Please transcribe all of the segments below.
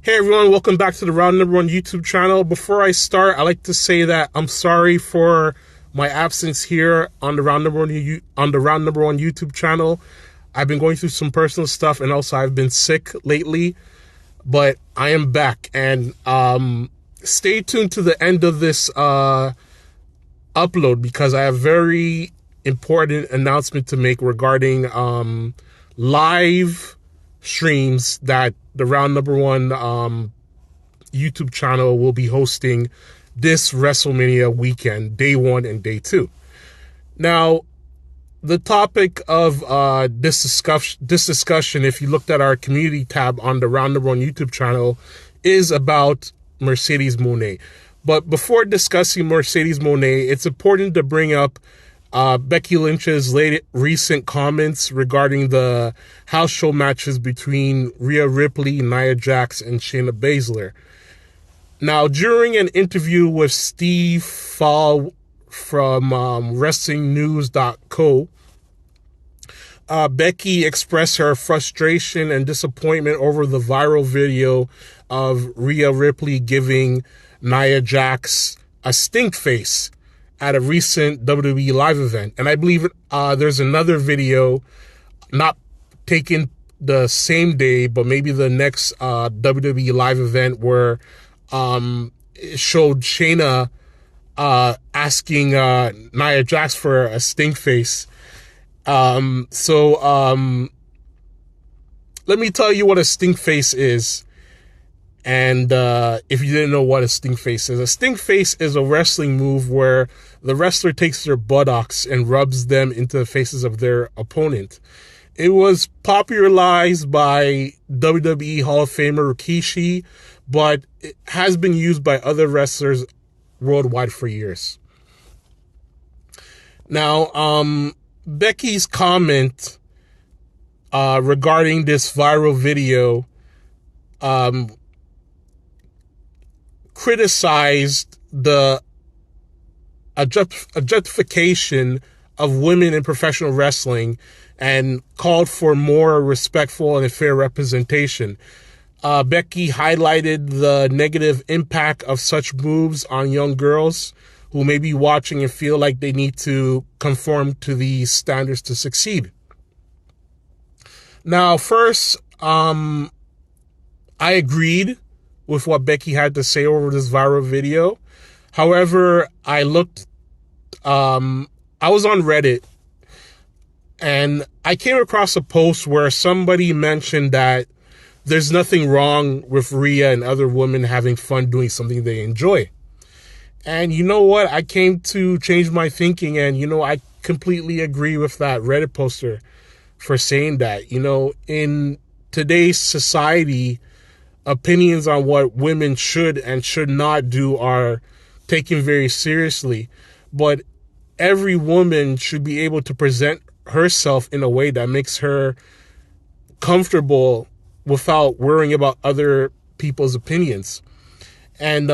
Hey everyone, welcome back to the Round Number One YouTube channel. Before I start, I'd like to say that I'm sorry for my absence here on the Round Number One YouTube channel. I've been going through some personal stuff, and also I've been sick lately, but I am back. And stay tuned to the end of this upload, because I have a very important announcement to make regarding live streams that the Round Number One YouTube channel will be hosting this WrestleMania weekend, day 1 and day 2. Now, the topic of this discussion, if you looked at our community tab on the Round Number One YouTube channel, is about Mercedes Mone. But before discussing Mercedes Mone, it's important to bring up Becky Lynch's recent comments regarding the house show matches between Rhea Ripley, Nia Jax, and Shayna Baszler. Now, during an interview with Steve Fall from WrestlingNews.co, Becky expressed her frustration and disappointment over the viral video of Rhea Ripley giving Nia Jax a Stinkface at a recent WWE live event. And I believe there's another video, not taken the same day, but maybe the next WWE live event, where it showed Shayna asking Nia Jax for a Stinkface. Let me tell you what a Stinkface is. And if you didn't know what a Stinkface is, a Stinkface is a wrestling move where the wrestler takes their buttocks and rubs them into the faces of their opponent. It was popularized by WWE Hall of Famer Rikishi, but it has been used by other wrestlers worldwide for years. Now, Becky's comment regarding this viral video criticized the objectification of women in professional wrestling and called for more respectful and fair representation. Becky highlighted the negative impact of such moves on young girls who may be watching and feel like they need to conform to these standards to succeed. Now, first, I agreed with what Becky had to say over this viral video. However, I was on Reddit, and I came across a post where somebody mentioned that there's nothing wrong with Rhea and other women having fun doing something they enjoy. And you know what? I came to change my thinking, and, I completely agree with that Reddit poster for saying that. In today's society, opinions on what women should and should not do are taken very seriously. But every woman should be able to present herself in a way that makes her comfortable without worrying about other people's opinions. And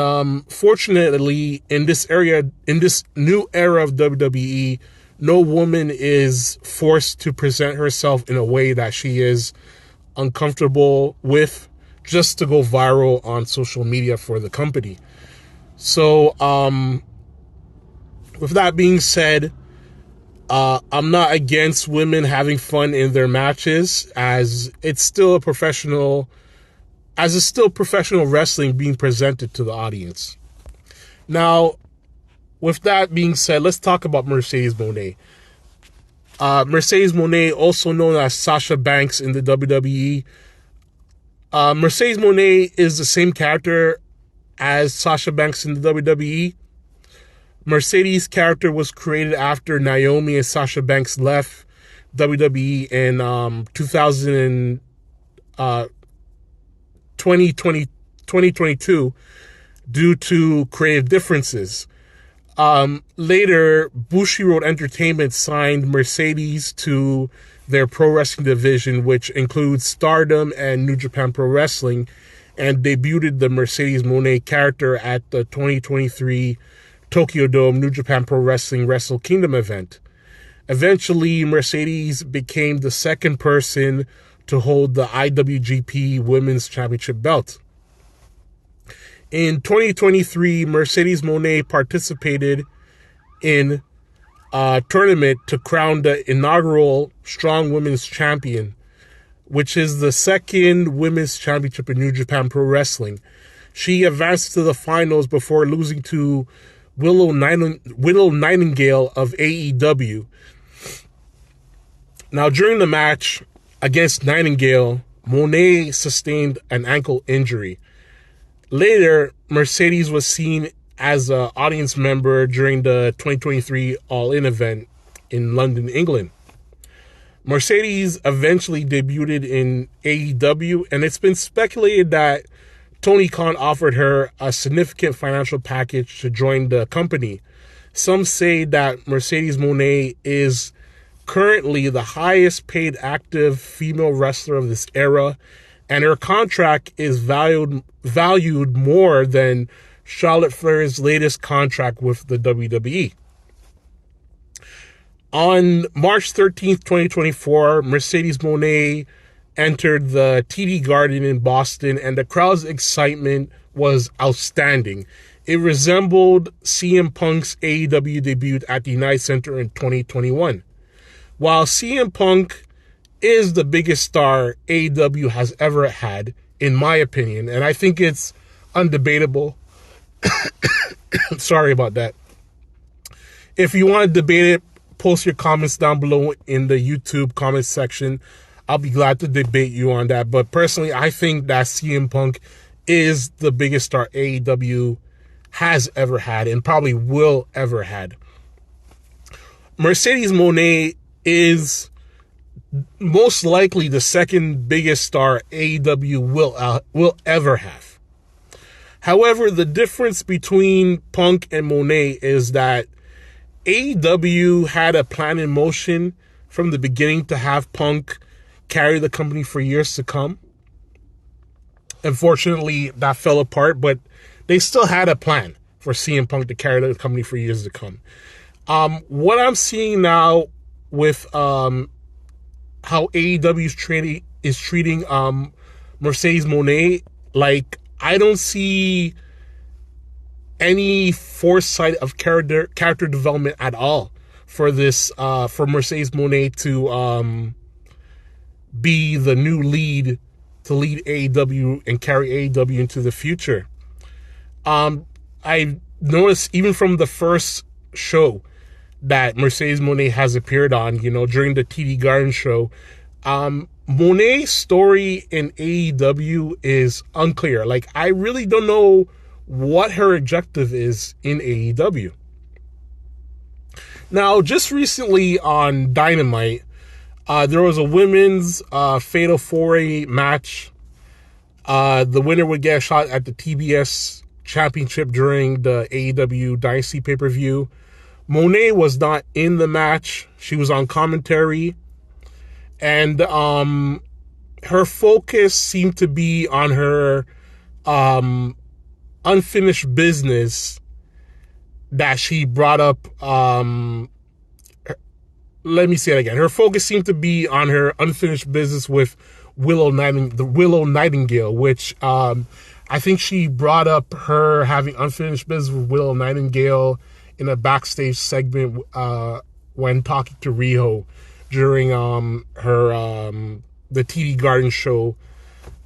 fortunately, in this new era of WWE, no woman is forced to present herself in a way that she is uncomfortable with, just to go viral on social media for the company. So, with that being said, I'm not against women having fun in their matches, as it's still professional wrestling being presented to the audience. Now, with that being said, let's talk about Mercedes Mone. Mercedes Mone, also known as Sasha Banks in the WWE. Mercedes Mone is the same character as Sasha Banks in the WWE. Mercedes' character was created after Naomi and Sasha Banks left WWE in 2022 due to creative differences. Later, Bushiroad Entertainment signed Mercedes to their pro wrestling division, which includes Stardom and New Japan Pro Wrestling, and debuted the Mercedes Mone character at the 2023 Tokyo Dome New Japan Pro Wrestling Wrestle Kingdom event. Eventually, Mercedes became the second person to hold the IWGP Women's Championship belt. In 2023, Mercedes Mone participated in a tournament to crown the inaugural Strong Women's Champion, which is the second women's championship in New Japan Pro Wrestling. She advanced to the finals before losing to Willow Nightingale of AEW. Now, during the match against Nightingale, Monae sustained an ankle injury. Later, Mercedes was seen as an audience member during the 2023 All-In event in London, England. Mercedes eventually debuted in AEW, and it's been speculated that Tony Khan offered her a significant financial package to join the company. Some say that Mercedes Mone is currently the highest paid active female wrestler of this era, and her contract is valued more than Charlotte Flair's latest contract with the WWE. On March 13th, 2024, Mercedes Mone entered the TD Garden in Boston, and the crowd's excitement was outstanding. It resembled CM Punk's AEW debut at the United Center in 2021. While CM Punk is the biggest star AEW has ever had, in my opinion, and I think it's undebatable. Sorry about that. If you want to debate it, post your comments down below in the YouTube comments section. I'll be glad to debate you on that. But personally, I think that CM Punk is the biggest star AEW has ever had and probably will ever had. Mercedes Mone is most likely the second biggest star AEW will ever have. However, the difference between Punk and Monae is that AEW had a plan in motion from the beginning to have Punk carry the company for years to come. Unfortunately, that fell apart, but they still had a plan for CM Punk to carry the company for years to come. What I'm seeing now with how AEW is treating Mercedes Mone, like, I don't see any foresight of character development at all for this for Mercedes Mone to be the new lead to lead AEW and carry AEW into the future. I noticed even from the first show that Mercedes Mone has appeared on, during the TD Garden show, Monae's story in AEW is unclear. Like, I really don't know what her objective is in AEW. Now, just recently on Dynamite, there was a women's Fatal 4-Way match. The winner would get a shot at the TBS Championship during the AEW Dynasty pay-per-view. Monae was not in the match. She was on commentary. And her focus seemed to be on her unfinished business that she brought up. Let me say it again. Her focus seemed to be on her unfinished business with Willow Nightingale, which I think she brought up her having unfinished business with Willow Nightingale in a backstage segment when talking to Riho during her the TD Garden show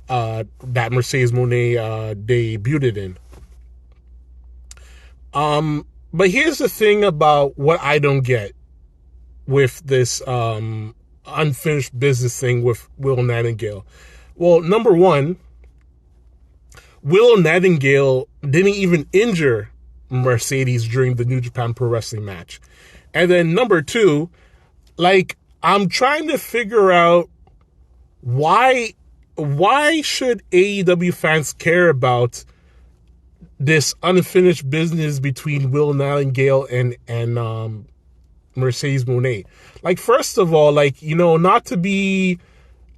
that Mercedes Mone debuted in. But here's the thing about what I don't get with this unfinished business thing with Willow Nightingale. Well, number one, Willow Nightingale didn't even injure Mercedes during the New Japan Pro Wrestling match. And then number two, like, I'm trying to figure out why should AEW fans care about this unfinished business between Willow Nightingale and Mercedes Mone. Like, first of all, like, not to be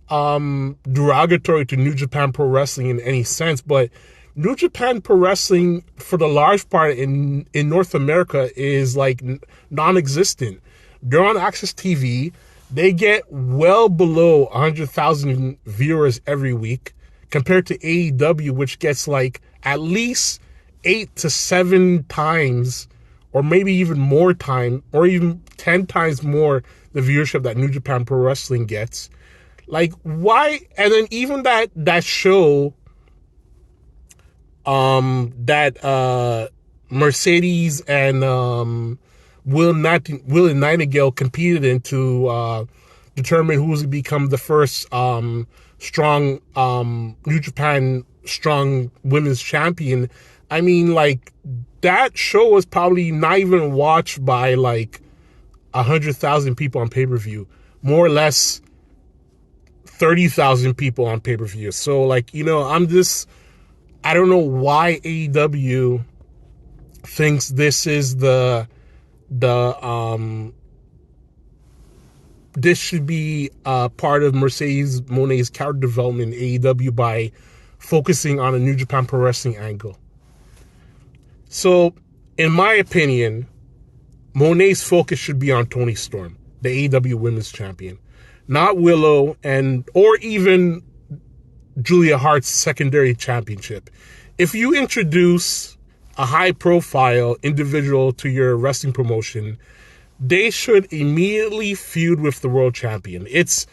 derogatory to New Japan Pro Wrestling in any sense, but New Japan Pro Wrestling, for the large part in North America, is like non-existent. They're on Access TV. They get well below 100,000 viewers every week compared to AEW, which gets like at least 8 to 7 times, or maybe even more time, or even 10 times more the viewership that New Japan Pro Wrestling gets. Like, why? And then even that show, that Mercedes and Will and Nightingale competed in to determine who was to become the first strong New Japan strong women's champion. I mean, like, that show was probably not even watched by like 100,000 people on pay-per-view, more or less 30,000 people on pay-per-view. So, like, you know, I don't know why AEW thinks this is this should be part of Mercedes Mone's character development in AEW by focusing on a New Japan Pro Wrestling angle. So, in my opinion, Monae's focus should be on Toni Storm, the AEW Women's Champion, not Willow or even Julia Hart's secondary championship. If you introduce a high-profile individual to your wrestling promotion, they should immediately feud with the world champion. It's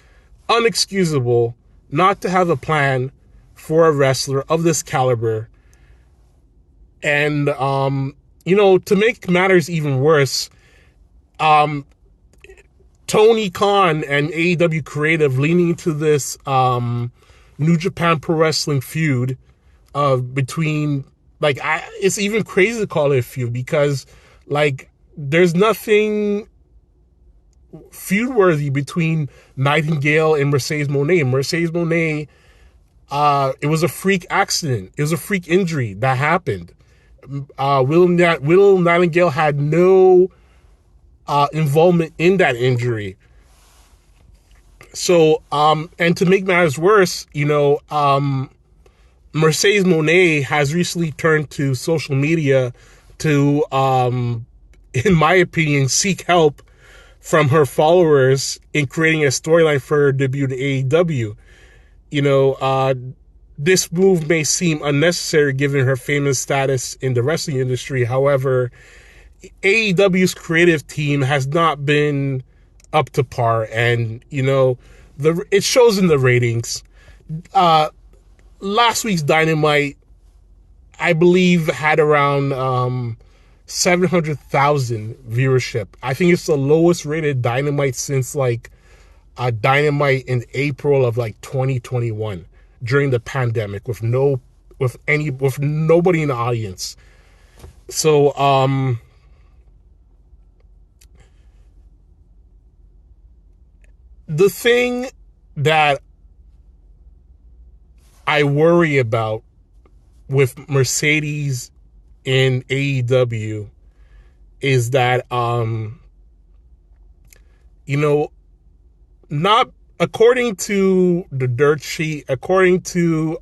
unexcusable not to have a plan for a wrestler of this caliber. And, you know, to make matters even worse, Tony Khan and AEW Creative leaning into this New Japan Pro Wrestling feud between, like, it's even crazy to call it a feud because, like, there's nothing feud-worthy between Nightingale and Mercedes Mone. Mercedes Mone, it was a freak accident. It was a freak injury that happened. Will Nightingale had no involvement in that injury. So, and to make matters worse, you know, Mercedes Mone has recently turned to social media to, in my opinion, seek help from her followers in creating a storyline for her debut to AEW. You know, this move may seem unnecessary given her famous status in the wrestling industry. However, AEW's creative team has not been up to par, and, you know, it shows in the ratings. Last week's Dynamite, I believe, had around 700,000 viewership. I think it's the lowest rated Dynamite since, like, Dynamite in April of, like, 2021 during the pandemic with nobody in the audience. So, the thing that I worry about with Mercedes in AEW is that, you know, not according to the dirt sheet, according to,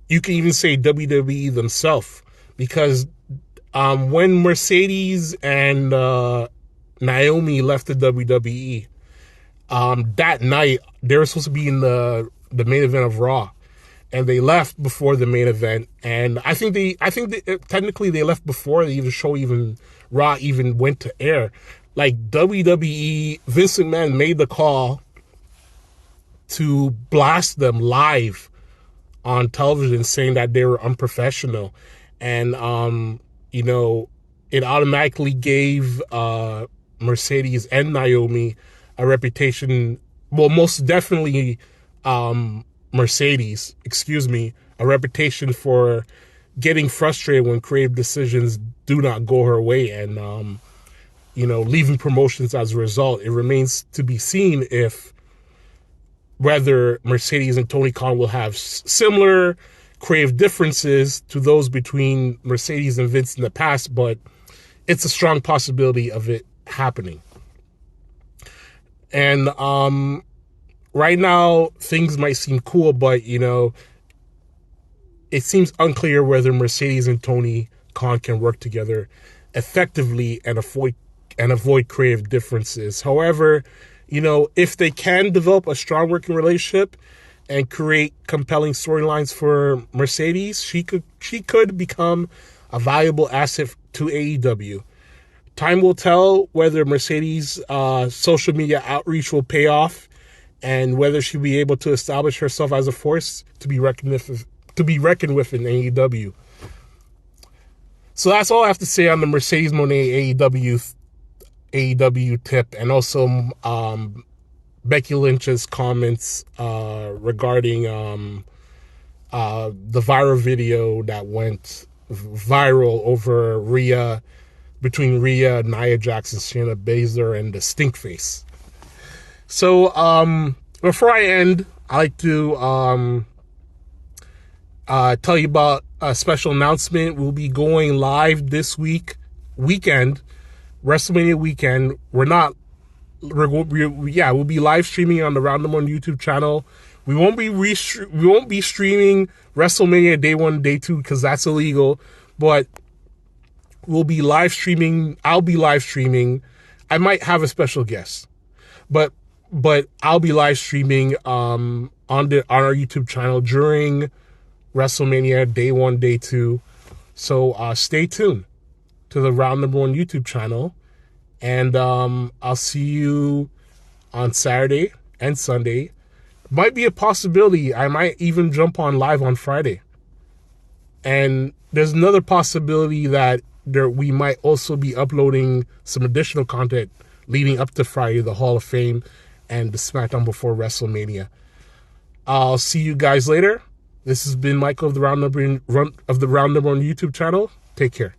you can even say WWE themselves, because when Mercedes and Naomi left the WWE, that night they were supposed to be in the main event of Raw, and they left before the main event. And I think technically they left before Raw even went to air. Like, WWE, Vince McMahon made the call to blast them live on television, saying that they were unprofessional, and you know, it automatically gave Mercedes and Naomi a reputation. Well, most definitely Mercedes, a reputation for getting frustrated when creative decisions do not go her way, and you know, leaving promotions as a result. It remains to be seen whether Mercedes and Tony Khan will have similar creative differences to those between Mercedes and Vince in the past, but it's a strong possibility of it happening. And right now, things might seem cool, but, you know, it seems unclear whether Mercedes and Tony Khan can work together effectively and avoid creative differences. However, you know, if they can develop a strong working relationship and create compelling storylines for Mercedes, she could become a valuable asset to AEW. Time will tell whether Mercedes' social media outreach will pay off, and whether she'll be able to establish herself as a force to be reckoned with in AEW. So that's all I have to say on the Mercedes Mone AEW tip, and also Becky Lynch's comments regarding the viral video that went viral over between Rhea, Nia Jax, and Shayna Baszler, and the Stinkface. So before I end, I like to tell you about a special announcement. We'll be going live this weekend, WrestleMania weekend. We'll be live streaming on the Round Number One YouTube channel. We won't be streaming WrestleMania Day 1, Day 2 because that's illegal, but we'll be live streaming. I'll be live streaming. I might have a special guest, but I'll be live streaming on our YouTube channel during WrestleMania Day 1, Day 2. So stay tuned to the Round Number One YouTube channel, and I'll see you on Saturday and Sunday. Might be a possibility I might even jump on live on Friday. And there's another possibility that we might also be uploading some additional content leading up to Friday, the Hall of Fame and the SmackDown before WrestleMania. I'll see you guys later. This has been Michael of the Round Number One YouTube channel. Take care.